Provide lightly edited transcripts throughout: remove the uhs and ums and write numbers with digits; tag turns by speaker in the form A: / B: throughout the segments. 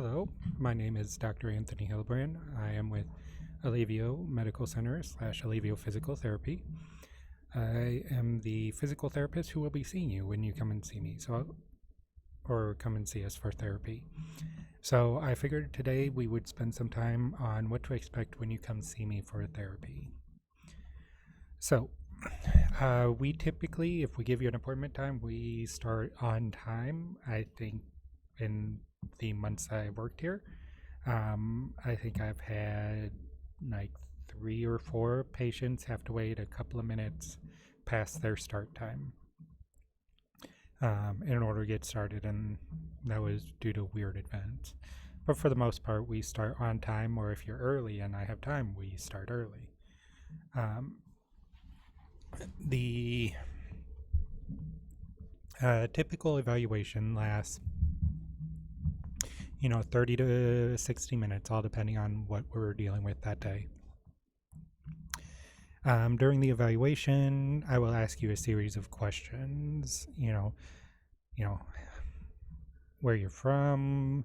A: Hello, my name is Dr. Anthony Hillebrand. I am with Alivio Medical Center / Alivio Physical Therapy. I am the physical therapist who will be seeing you when you come and see me, or come and see us for therapy. So I figured today we would spend some time on what to expect when you come see me for therapy. So we typically, if we give you an appointment time, we start on time. I think in the months I worked here, I think I've had like 3 or 4 patients have to wait a couple of minutes past their start time in order to get started, and that was due to weird events. But for the most part, we start on time, or if you're early and I have time, we start early. The typical evaluation lasts 30 to 60 minutes, all depending on what we're dealing with that day. During the evaluation, I will ask you a series of questions, where you're from,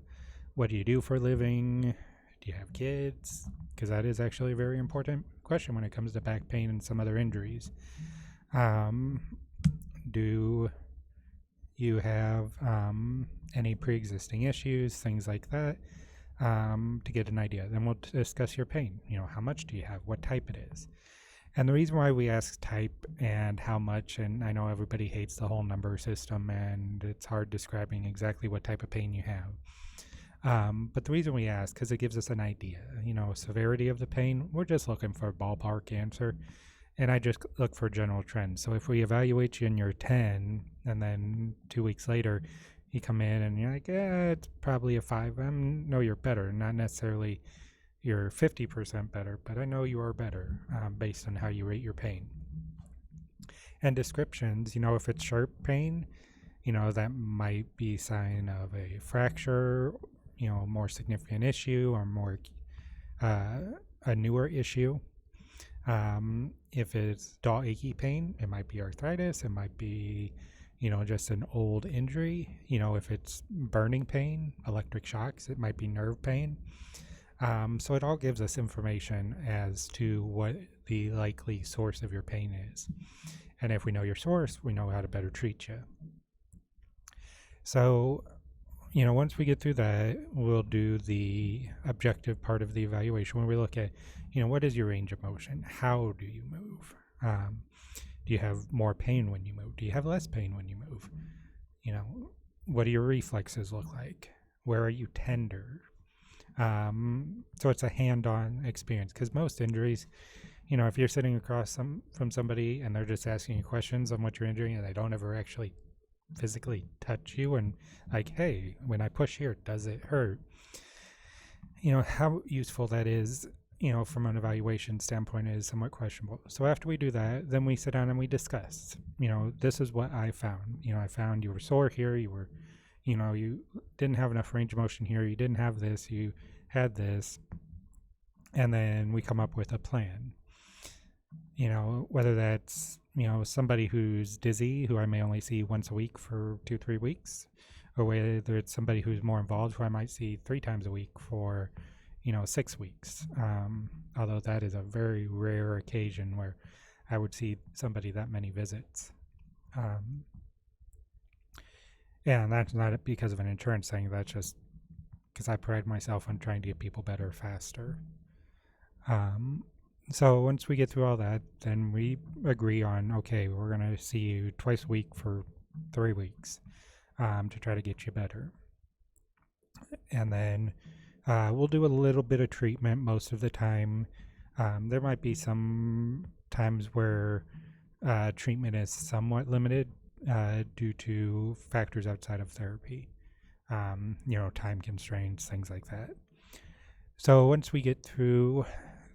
A: what do you do for a living, do you have kids? Because that is actually a very important question when it comes to back pain and some other injuries. Do you have any pre-existing issues, things like that, to get an idea. Then we'll discuss your pain. How much do you have, what type it is. And the reason why we ask type and how much, and I know everybody hates the whole number system and it's hard describing exactly what type of pain you have. But the reason we ask, because it gives us an idea, severity of the pain. We're just looking for a ballpark answer. And I just look for general trends. So if we evaluate you and you're 10, and then 2 weeks later, you come in and you're like, it's probably a 5. No, you're better. Not necessarily you're 50% better, but I know you are better based on how you rate your pain. And descriptions, if it's sharp pain, that might be a sign of a fracture, a more significant issue, or more a newer issue. If it's dull achy pain, it might be arthritis, it might be just an old injury. If it's burning pain, electric shocks, it might be nerve pain. So it all gives us information as to what the likely source of your pain is. And if we know your source, we know how to better treat you. So, once we get through that, we'll do the objective part of the evaluation where we look at, what is your range of motion? How do you move? Do you have more pain when you move? Do you have less pain when you move? What do your reflexes look like? Where are you tender? So it's a hand-on experience, because most injuries, if you're sitting across from somebody and they're just asking you questions on what you're injuring and they don't ever actually physically touch you and like, hey, when I push here, does it hurt? How useful that is, from an evaluation standpoint is somewhat questionable. So after we do that, then we sit down and we discuss, this is what I found. I found you were sore here, you didn't have enough range of motion here, you didn't have this, you had this, and then we come up with a plan. Whether that's, somebody who's dizzy, who I may only see once a week for 2-3 weeks, or whether it's somebody who's more involved, who I might see 3 times a week for 6 weeks. Although that is a very rare occasion where I would see somebody that many visits. And that's not because of an insurance thing, that's just because I pride myself on trying to get people better faster. So once we get through all that, then we agree on, okay, we're going to see you twice a week for 3 weeks to try to get you better. And then we'll do a little bit of treatment most of the time. There might be some times where treatment is somewhat limited due to factors outside of therapy, time constraints, things like that. So once we get through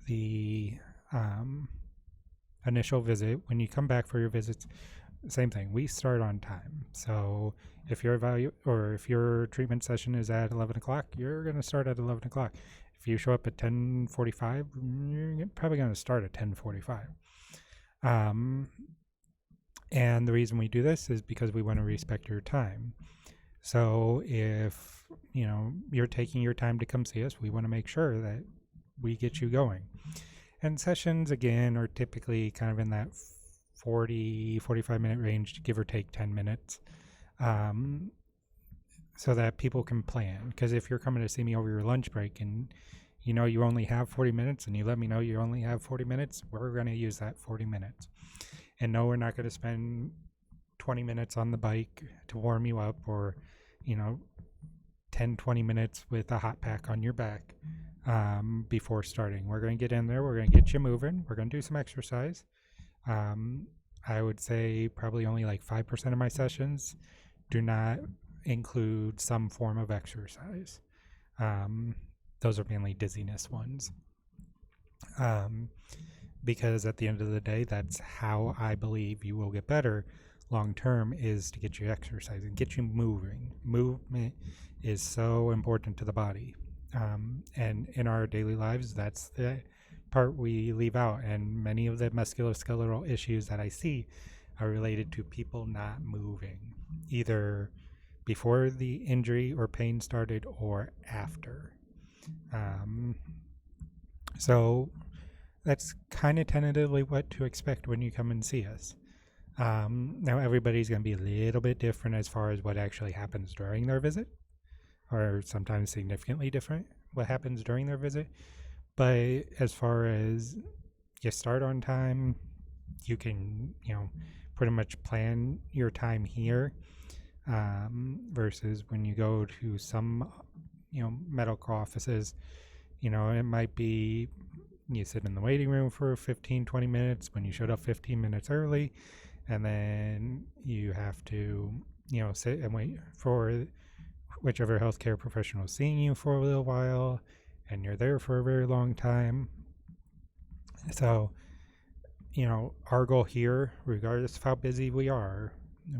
A: the initial visit, when you come back for your visits, same thing, we start on time. So if your treatment session is at 11 o'clock, you're going to start at 11 o'clock. If you show up at 10:45, you're probably going to start at 10:45. And the reason we do this is because we want to respect your time. So if you're taking your time to come see us. We want to make sure that we get you going. And sessions, again, are typically kind of in that 45-minute range, give or take 10 minutes, so that people can plan. Because if you're coming to see me over your lunch break and you only have 40 minutes and you let me know you only have 40 minutes, we're going to use that 40 minutes. And no, we're not going to spend 20 minutes on the bike to warm you up, or 10, 20 minutes with a hot pack on your back before starting. We're going to get in there. We're going to get you moving. We're going to do some exercise. I would say probably only like 5% of my sessions do not include some form of exercise. Those are mainly dizziness ones. Because at the end of the day, that's how I believe you will get better long term, is to get you exercising, get you moving. Movement is so important to the body. And in our daily lives, that's the part we leave out. And many of the musculoskeletal issues that I see are related to people not moving, either before the injury or pain started or after. So that's kind of tentatively what to expect when you come and see us. Now, everybody's going to be a little bit different as far as what actually happens during their visit, or sometimes significantly different what happens during their visit. But as far as you start on time, you can, pretty much plan your time here, versus when you go to some, medical offices, it might be you sit in the waiting room for 15, 20 minutes when you showed up 15 minutes early, and then you have to, sit and wait for whichever healthcare professional is seeing you for a little while, and you're there for a very long time. So, our goal here, regardless of how busy we are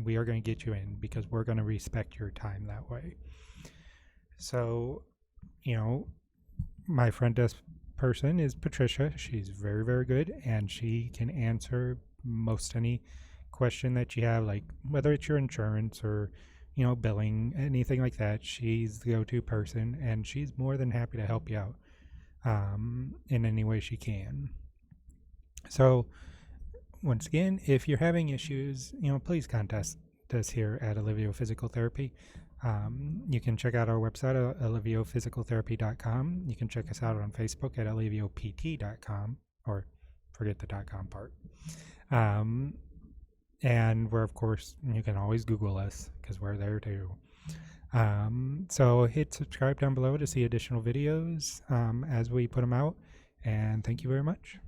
A: going to get you in, because we're going to respect your time that way. So, my front desk person is Patricia. She's very, very good, and she can answer most any question that you have, like whether it's your insurance or billing, anything like that. She's the go-to person, and she's more than happy to help you out in any way she can. So once again, if you're having issues, please contact us here at Alivio Physical Therapy. You can check out our website at aliviophysicaltherapy.com. You can check us out on Facebook at aliviopt.com, or forget the .com part. And we're, of course, you can always Google us because we're there too. So hit subscribe down below to see additional videos as we put them out. And thank you very much.